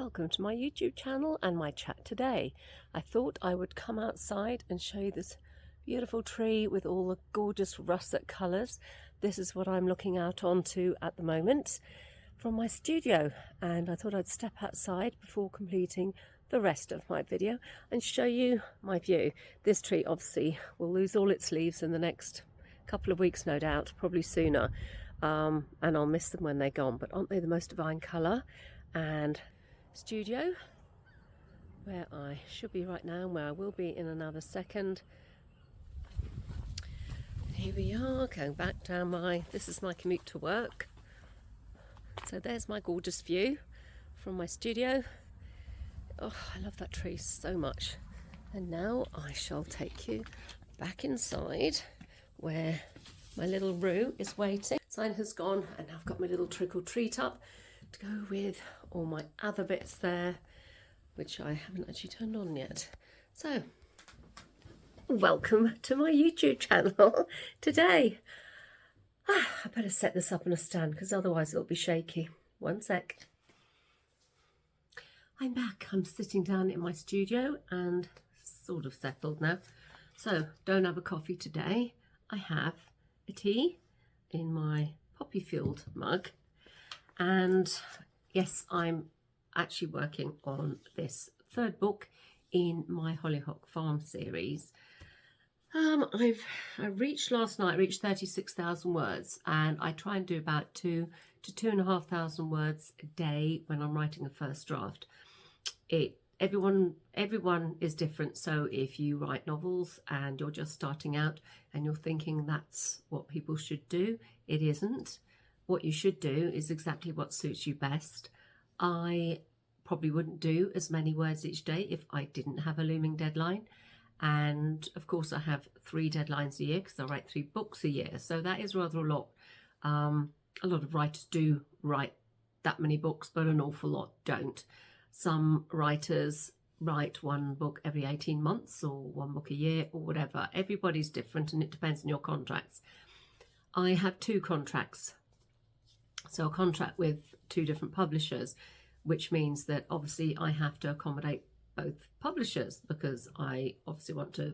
Welcome to my YouTube channel and my chat today. I thought I would come outside and show you this beautiful tree with all the gorgeous russet colours. This is what I'm looking out onto at the moment from my studio, and I thought I'd step outside before completing the rest of my video and show you my view. This tree obviously will lose all its leaves in the next couple of weeks, no doubt, probably sooner, and I'll miss them when they're gone, but aren't they the most divine colour? And studio where I should be right now and where I will be in another second. Here we are, going back down this is my commute to work. So there's my gorgeous view from my studio. Oh, I love that tree so much. And now I shall take you back inside where my little Roo is waiting. Sign has gone, and I've got my little trickle treat up to go with all my other bits there, which I haven't actually turned on yet. So, welcome to my YouTube channel today. I better set this up on a stand because otherwise it'll be shaky. One sec. I'm back. I'm sitting down in my studio and sort of settled now. So, don't have a coffee today. I have a tea in my poppy-filled mug. And yes, I'm actually working on this third book in my Hollyhock Farm series. I reached last night, 36,000 words, and I try and do about 2,000 to 2,500 words a day when I'm writing a first draft. Everyone is different, so if you write novels and you're just starting out and you're thinking that's what people should do, it isn't. What you should do is exactly what suits you best. I probably wouldn't do as many words each day if I didn't have a looming deadline. And of course I have 3 deadlines a year because I write 3 books a year. So that is rather a lot. A lot of writers do write that many books, but an awful lot don't. Some writers write 1 book every 18 months or 1 book a year or whatever. Everybody's different and it depends on your contracts. I have 2 contracts. So a contract with 2 different publishers, which means that obviously I have to accommodate both publishers because I obviously want to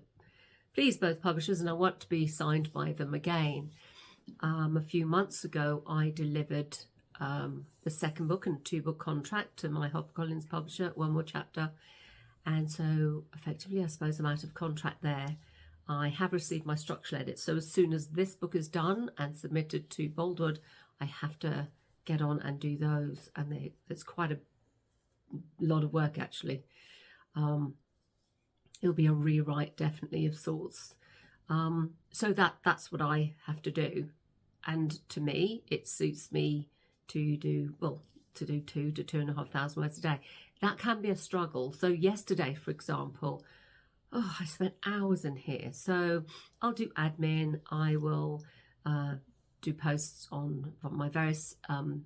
please both publishers and I want to be signed by them again. A few months ago, I delivered the second book and 2-book contract to my HarperCollins publisher, 1 more chapter. And so effectively, I suppose I'm out of contract there. I have received my structural edit. So as soon as this book is done and submitted to Boldwood, I have to get on and do those, and it's quite a lot of work actually. It'll be a rewrite definitely of sorts. So that's what I have to do, and to me it suits me to do 2,000 to 2,500 words a day. That can be a struggle. So yesterday, for example, I spent hours in here. So I'll do admin. I will do posts on my various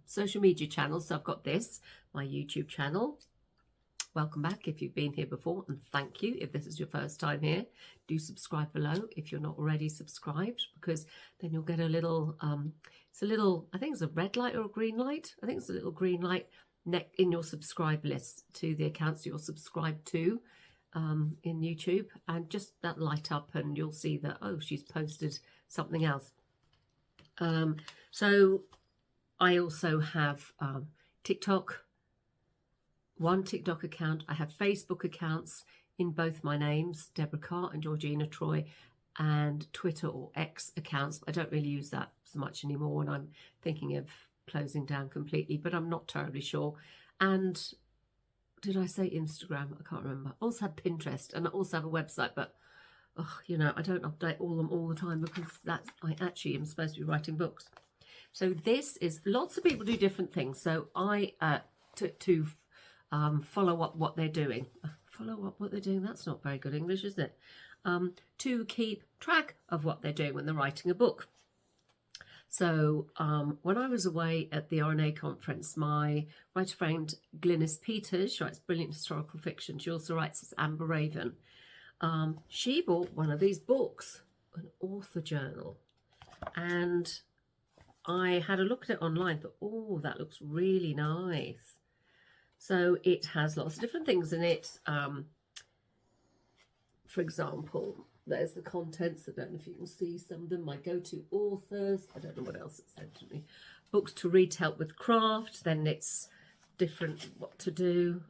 social media channels. So I've got my YouTube channel. Welcome back if you've been here before, and thank you if this is your first time here. Do subscribe below if you're not already subscribed, because then you'll get a little I think it's a red light or a green light. I think it's a little green light in your subscribe list to the accounts you're subscribed to in YouTube, and just that light up and you'll see that, oh, she's posted something else. So I also have TikTok, 1 TikTok account. I have Facebook accounts in both my names, Deborah Carr and Georgina Troy, and Twitter or X accounts. I don't really use that so much anymore, and I'm thinking of closing down completely, but I'm not terribly sure. And did I say Instagram? I can't remember. I also have Pinterest, and I also have a website, but I don't update all the time because I actually am supposed to be writing books. So this is, lots of people do different things. So I to follow up what they're doing. Follow up what they're doing. That's not very good English, is it? To keep track of what they're doing when they're writing a book. So when I was away at the RNA conference, my writer friend Glynis Peters, she writes brilliant historical fiction. She also writes as Amber Raven. She bought one of these books, an author journal, and I had a look at it online, but oh, that looks really nice. So it has lots of different things in it. For example, there's the contents. I don't know if you can see some of them. My go-to authors. I don't know what else it said to me. Books to read to help with craft. Then it's different what to do.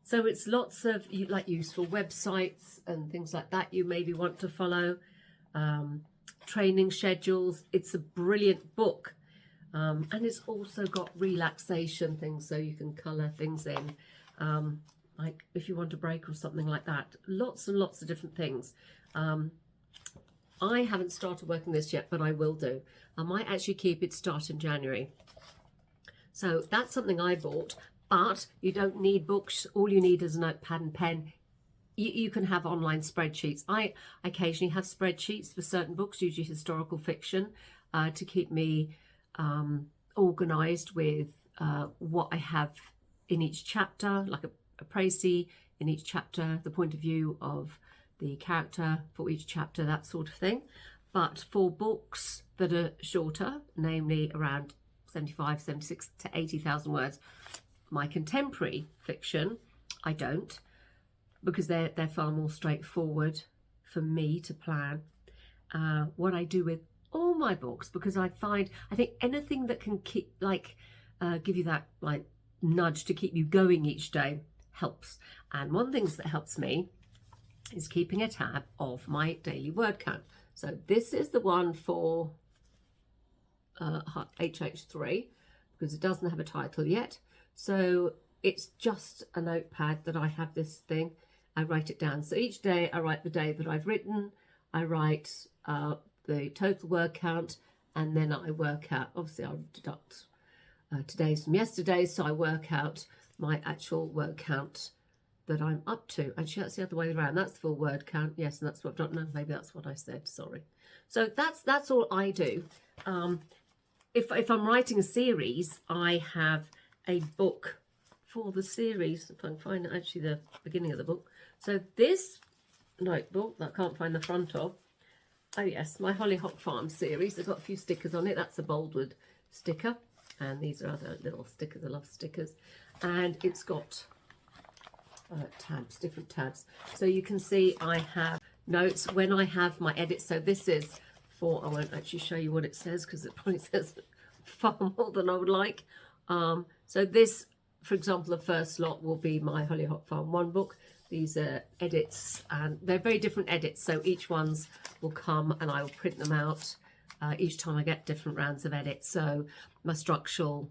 So it's lots of like useful websites and things like that you maybe want to follow. Training schedules. It's a brilliant book. And it's also got relaxation things, so you can colour things in. Like if you want a break or something like that. Lots and lots of different things. I haven't started working this yet, but I will do. I might actually keep it start in January. So that's something I bought, but you don't need books. All you need is a notepad and pen. You can have online spreadsheets. I occasionally have spreadsheets for certain books, usually historical fiction, to keep me organised with what I have in each chapter, like a précis in each chapter, the point of view of the character for each chapter, that sort of thing. But for books that are shorter, namely around 75, 76 to 80,000 words, my contemporary fiction, I don't, because they're far more straightforward for me to plan. What I do with all my books, because I think anything that can keep give you that like nudge to keep you going each day helps. And one of the things that helps me is keeping a tab of my daily word count. So this is the one for HH3, because it doesn't have a title yet. So it's just a notepad that I have this thing. I write it down. So each day I write the day that I've written. I write the total word count, and then I work out, obviously I'll deduct today's from yesterday's, so I work out my actual word count that I'm up to. Actually, that's the other way around. That's the full word count. Yes, and that's what I've done. No, maybe that's what I said. Sorry. So that's all I do. If I'm writing a series, I have a book for the series. If I can find actually the beginning of the book. So this notebook that I can't find the front of. Oh yes, my Hollyhock Farm series. I've got a few stickers on it. That's a Boldwood sticker. And these are other little stickers. I love stickers. And it's got tabs, different tabs. So you can see I have notes when I have my edits. So this is for, I won't actually show you what it says because it probably says far more than I would like. So this, for example, the first lot will be my Hollyhock Farm 1 book. These are edits, and they're very different edits. So each one's will come and I will print them out. Each time I get different rounds of edits. So my structural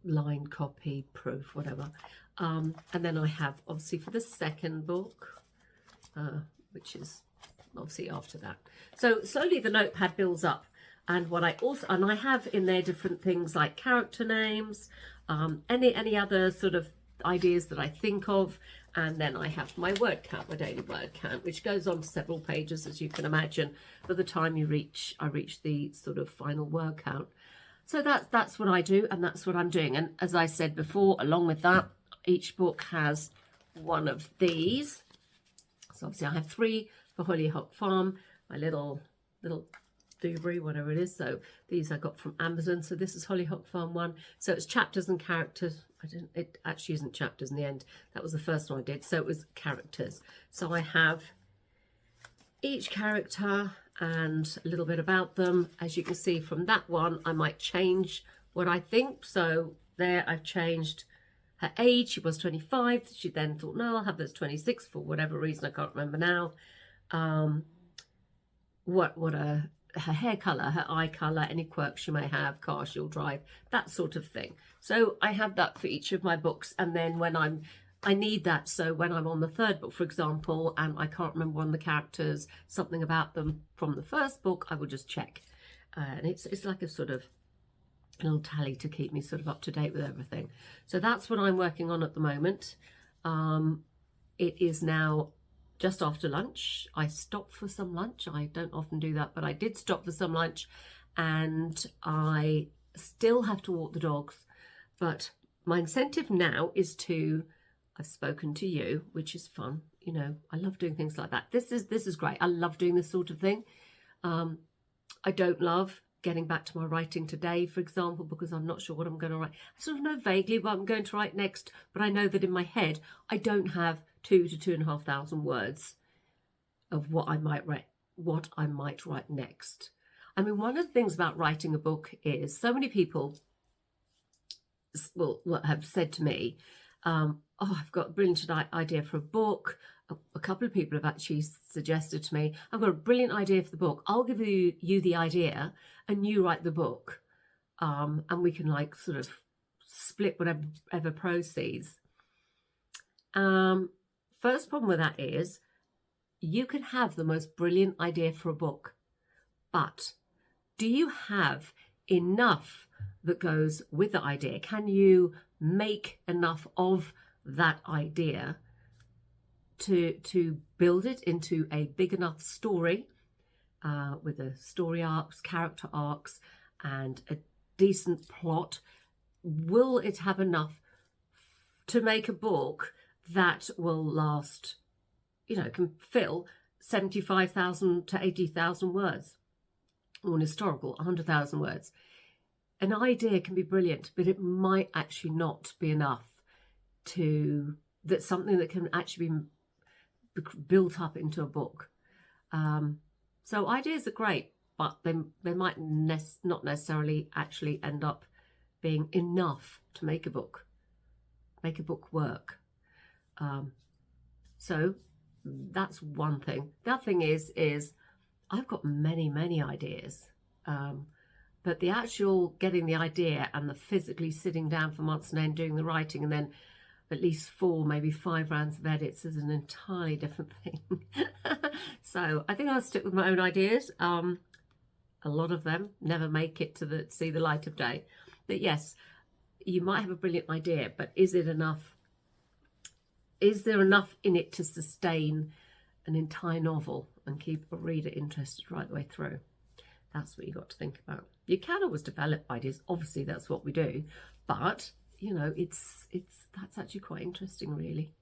line copy, proof, whatever. And then I have obviously for the second book, which is obviously after that. So slowly the notepad builds up. And what I also, and I have in there different things like character names, any other sort of ideas that I think of. And then I have my word count, my daily word count, which goes on to several pages, as you can imagine, by the time I reach the sort of final word count. So that's what I do, and that's what I'm doing. And as I said before, along with that, each book has one of these. So obviously I have 3 for Hollyhock Farm, my little Dewberry, whatever it is. So these I got from Amazon. So this is Hollyhock Farm 1. So it's chapters and characters. It actually isn't chapters in the end. That was the first one I did. So it was characters. So I have each character and a little bit about them. As you can see from that one, I might change what I think. So there I've changed her age. She was 25. She then thought, no, I'll have this 26 for whatever reason. I can't remember now. Her hair colour, her eye colour, any quirks she may have, car she'll drive, that sort of thing. So I have that for each of my books. And then when I need that, so when I'm on the third book, for example, and I can't remember one of the characters, something about them from the first book, I will just check. And it's like a sort of little tally to keep me sort of up to date with everything. So that's what I'm working on at the moment. It is now just after lunch. I stopped for some lunch. I don't often do that, but I did stop for some lunch, and I still have to walk the dogs. But my incentive now is I've spoken to you, which is fun. You know, I love doing things like that. This is great. I love doing this sort of thing. I don't love getting back to my writing today, for example, because I'm not sure what I'm going to write. I sort of know vaguely what I'm going to write next, but I know that in my head I don't have 2,000 to 2,500 words of what I might write next. I mean, one of the things about writing a book is so many people have said to me, oh, I've got a brilliant idea for a book. A couple of people have actually suggested to me, I've got a brilliant idea for the book. I'll give you the idea and you write the book. And we can like sort of split whatever proceeds. First problem with that is you can have the most brilliant idea for a book, but do you have enough that goes with the idea? Can you make enough of that idea to build it into a big enough story with a story arcs, character arcs, and a decent plot? Will it have enough to make a book that will last, you know, can fill 75,000 to 80,000 words, or an historical 100,000 words? An idea can be brilliant, but it might actually not be enough that's something that can actually be built up into a book. So ideas are great, but they might not necessarily actually end up being enough to make a book work. So that's one thing. The other thing is I've got many ideas, but the actual getting the idea and the physically sitting down for months and then doing the writing and then at least 4, maybe 5 rounds of edits is an entirely different thing. So I think I'll stick with my own ideas. A lot of them never make it to see the light of day. But yes, you might have a brilliant idea, but is it enough? Is there enough in it to sustain an entire novel and keep a reader interested right the way through? That's what you've got to think about. You can always develop ideas. Obviously, that's what we do. But, you know, that's actually quite interesting, really.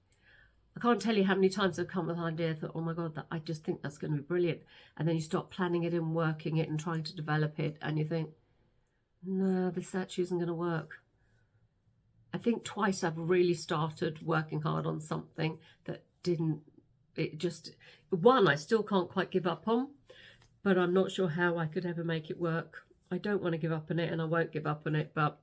I can't tell you how many times I've come with an idea that, oh my God, I just think that's going to be brilliant. And then you start planning it and working it and trying to develop it. And you think, no, this actually isn't going to work. I think twice I've really started working hard on something that one, I still can't quite give up on, but I'm not sure how I could ever make it work. I don't want to give up on it, and I won't give up on it, but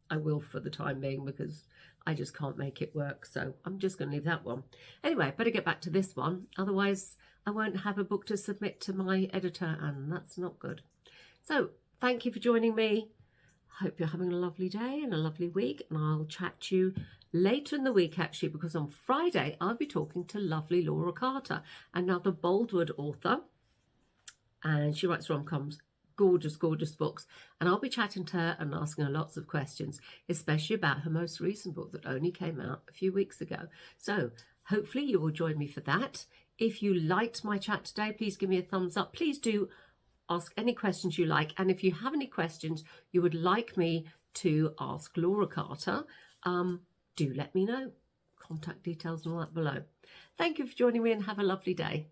I will for the time being because I just can't make it work. So I'm just going to leave that one. Anyway, I better get back to this one. Otherwise, I won't have a book to submit to my editor, and that's not good. So thank you for joining me. Hope you're having a lovely day and a lovely week, and I'll chat to you later in the week, actually, because on Friday I'll be talking to lovely Laura Carter, another Boldwood author, and she writes rom-coms, gorgeous books, and I'll be chatting to her and asking her lots of questions, especially about her most recent book that only came out a few weeks ago. So hopefully you will join me for that. If you liked my chat today, please give me a thumbs up. Please do ask any questions you like, and if you have any questions you would like me to ask Laura Carter, do let me know. Contact details and all that below. Thank you for joining me and have a lovely day.